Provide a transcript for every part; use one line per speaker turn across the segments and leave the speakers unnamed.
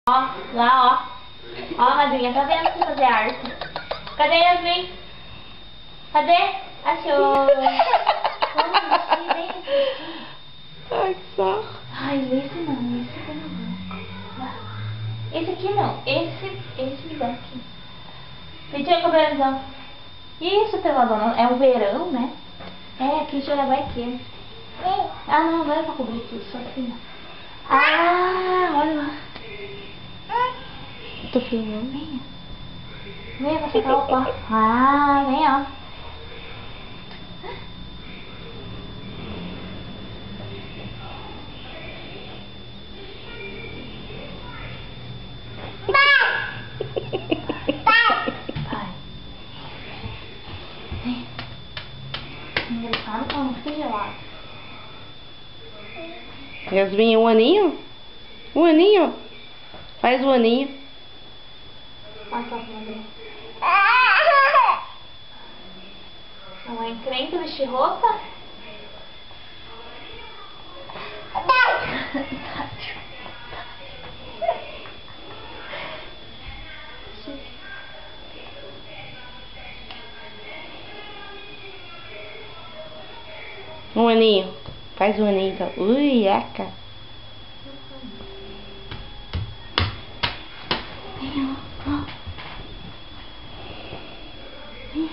Ó, lá, ó. Ó, madrinha, tá vendo você fazer arte? Cadê Yasmin? Cadê? Achou.
Ai, que sarro.
Ai, esse não, esse tem na boca. Esse aqui não, esse daqui. Penteia o cabelo então. Isso, peladona, é o verão, né? É, aqui deixa eu levar aqui. Ah, não, não é pra cobrir tudo, só aqui não. Ah, olha lá.
Tô filmando.
Venha. Venha pra secar o pó. Ah, vem, ó. Vai. Vem. Engraçado que ela não fica gelada.
Yasmin, um aninho? Um aninho? Faz o aninho.
Olha só como é. É uma encrenca vestir roupa.
Um aninho. Faz um aninho então. Ui, eca.
Vem, ó. Vem.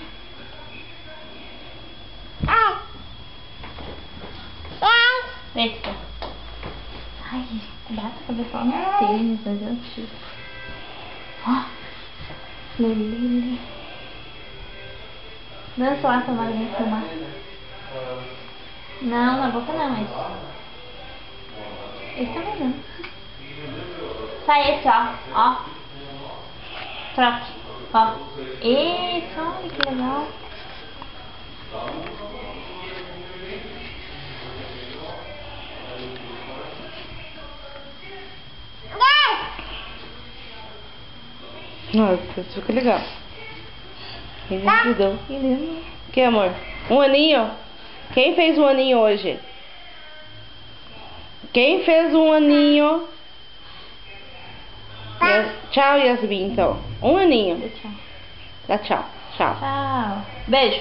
Vem. Ai, bata a cabeça lá no tênis, mas eu tiro. Ó. Lelele. Dança lá pra Marinha filmar. Não, na boca não, mas... Esse também não. Sai esse, ó. Ó. Troque. Ó. Esse, olha que legal.
Nossa, isso fica legal. Ele ajudou. Que lindo. Que amor? Um aninho? Quem fez um aninho hoje? Quem fez um aninho? Tchau, Yasmin, então. Um aninho.
Tchau.
Dá tchau. Tchau.
Tchau. Beijo.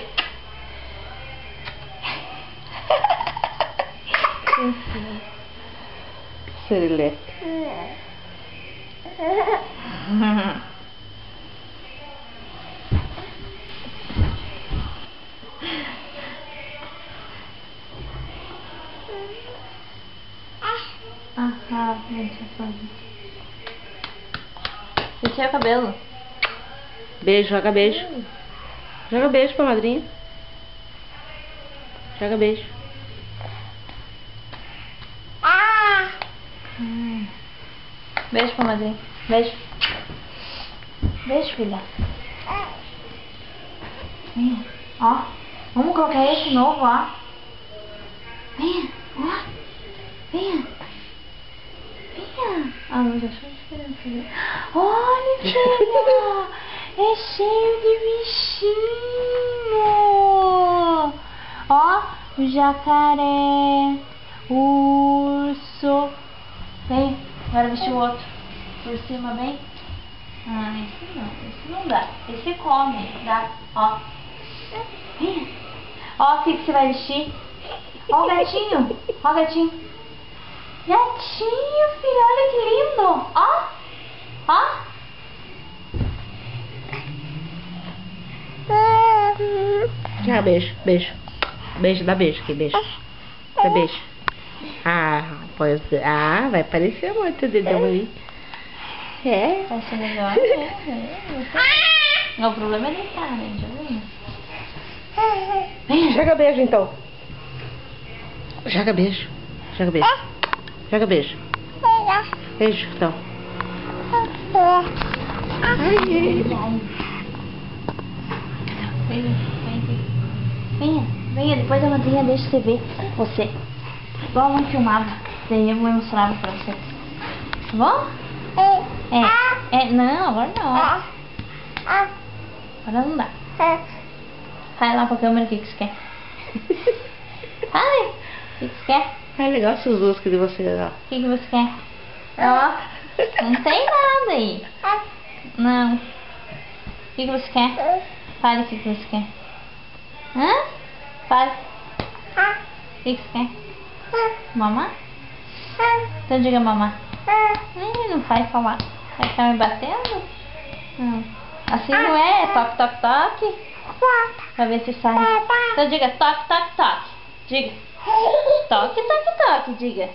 Serelepe.
Gente, deixa o cabelo.
Beijo, joga beijo. Joga beijo pra madrinha. Joga beijo.
Beijo pra madrinha. Beijo. Beijo, filha. Venha. Ó. Vamos colocar esse novo, ó. Venha. Ó. Venha. Venha. Ah, não deixou diferente. Olha, filha. É cheio de bichinho. Ó. O jacaré. O urso. Vem. Agora vestir o outro. Por cima, bem. Ah, esse não dá. Esse come. Dá. Ó. Vem. Ó, o que você vai vestir? Ó o gatinho. Ó o gatinho. Gatinho, filho. Olha que lindo. Ó. Ó.
Tchau, beijo. Beijo. Beijo, dá beijo aqui, beijo. Dá beijo. Ah, pode ser. Ah, vai parecer muito o dedão aí. É.
Vai ser melhor, né? O problema é deitar, né? Já viu? Vem.
Joga beijo, então. Joga beijo. Joga beijo. Joga beijo. Beijo, então.
Venha, venha, depois a madrinha deixa você ver você. Igual a mãe filmava. Daí eu mostrava pra você. Tá bom? Não, agora não. Agora não dá. Vai lá pra câmera, o que você quer? Vai, o que você quer?
É legal essas duas que de você, ó.
O que você quer? Ó. Não tem nada aí. Não. O que você quer? Fale o que você quer. Hã? Fale. O que você quer? Mamá? Então diga mamá. Não vai falar. Vai ficar me batendo? Não. Assim não é. Toque, toque, toque. Pra ver se sai. Então diga toque, toque, toque. Diga. Toque, toque, toque. Diga.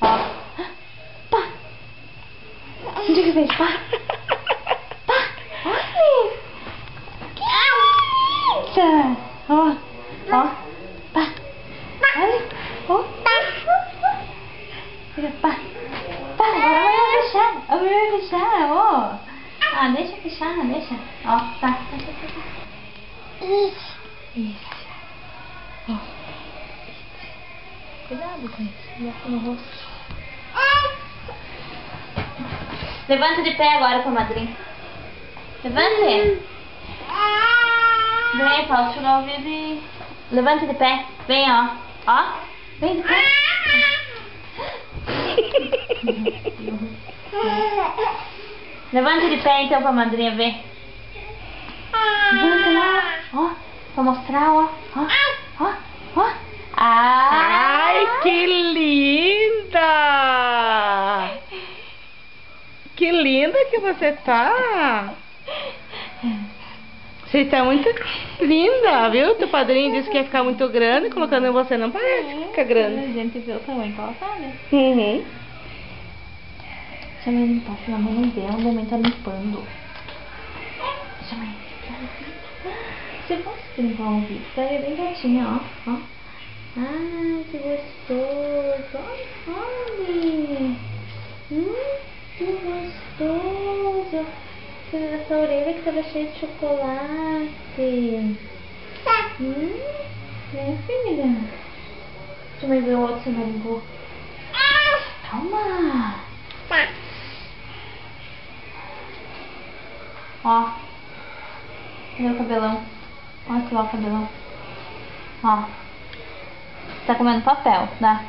Ó. Pá. Diga vez, pá. Pá. Olha. Que isso? Ó. Ó. Pá. Olha. Ó. Diga pá. Pá. Agora vai fechar. Agora vai fechar. Ó. Ah, deixa fechar. Deixa. Ó. Tá. Isso. Ó. Cuidado com isso. Coloca no rosto. Levanta de pé agora com a madrinha. Levante. Vem, Paulo, chegar o ouvido e... Levante de pé. Vem, ó. Ó. Vem de pé. Levante de pé então pra madrinha ver. Levanta lá. Ó. Pra mostrar, ó. Ó. Ó. Ó.
Ai, que linda! Que linda que você tá! Você está muito linda, viu? Teu padrinho disse que ia ficar muito grande, colocando em você não parece ficar grande.
A gente vê o tamanho que ela tá, né?
Uhum.
Deixa eu limpar, filha. A mãe não vê, a mamãe tá limpando. Deixa eu limpar. Você pode limpar o ouvido? Tá aí bem quietinha, ó. Ó. Ai, que gostoso. Olha. Que gostoso. Essa orelha que tava cheia de chocolate. Vem, filha. Deixa eu ver o outro se não limpou. Calma. Ó. Cadê o cabelão? Olha aqui lá o cabelão. Ó. Tá comendo papel, dá.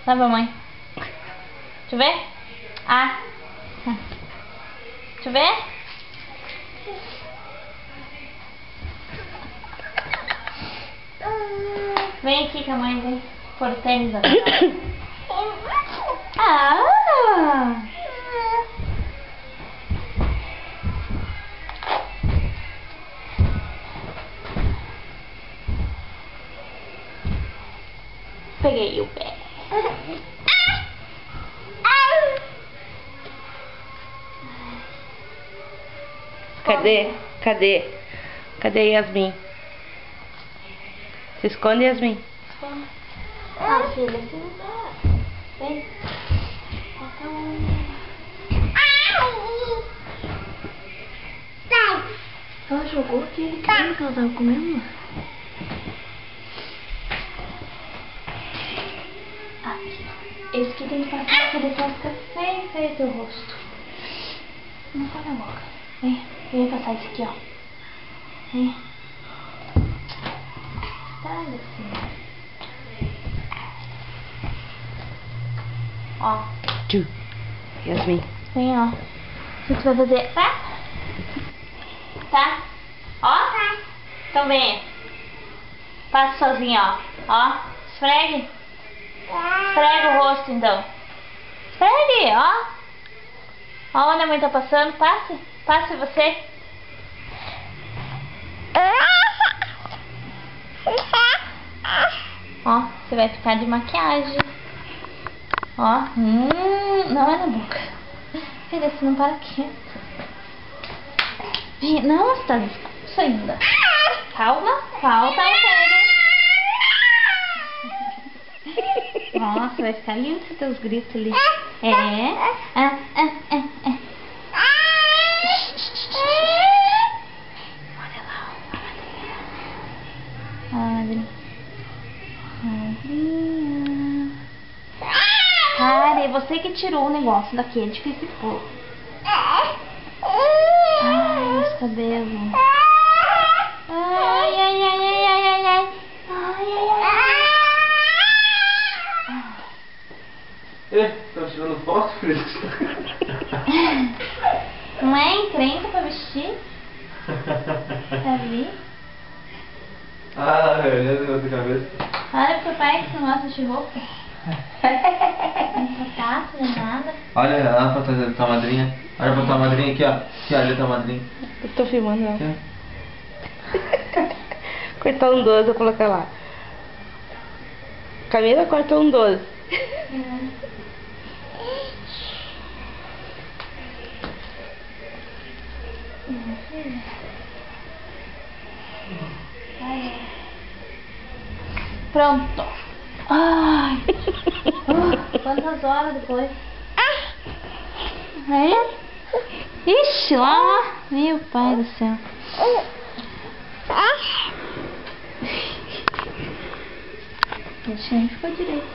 Dá pra mãe. Deixa eu ver. Ah. Deixa eu ver. Vem aqui com a mãe, vem. Pôr o tênis agora. Ah! Peguei o pé.
Cadê Yasmin? Se esconde, Yasmin.
Ah, filha, assim não dá. Vem. Coloca um. Ela jogou aquele creme que ela tava comendo. Aqui. Esse aqui tem que passar pra depois ficar bem feio teu rosto. Não põe na boca. Vem passar isso aqui, ó. Vem. Tá, assim. Ó.
Yasmin.
Vem, ó. O que você vai fazer? Tá? Tá? Ó. Então vem. Passa sozinho, ó. Ó. Esfregue. Esfrega o rosto, então. Esfregue, ó. Ó onde a mãe tá passando. Passe. Passe você. Ó, você vai ficar de maquiagem. Ó, não é na boca. Filha, você não para quieto. Não, você tá descalço ainda. Calma, falta o pé. Nossa, vai ficar lindo esses teus gritos ali. Olha lá, a madrinha. Cara, é você que tirou o negócio daquele que ficou. Ai, os cabelos. Ai, ai, ai, ai, ai, ai, ai. Ai, ai, ai.
Estão tirando foto, filho?
Não é encrenca pra vestir? Pra vir?
Ah, olhando na outra cabeça.
Olha pro pai que não gosta de roupa. Não sapato, nem nada.
Olha lá pra trás da tua madrinha. Olha pra tua madrinha aqui, ó. Aqui, olha a tua madrinha.
Eu tô filmando ela.
Aqui,
Cortar um 12, vou colocar lá. Camila corta um 12.
Pronto. Ai. Quantas horas depois? É? Ixi, lá. Meu pai do céu. Deixa aí, ficou direito.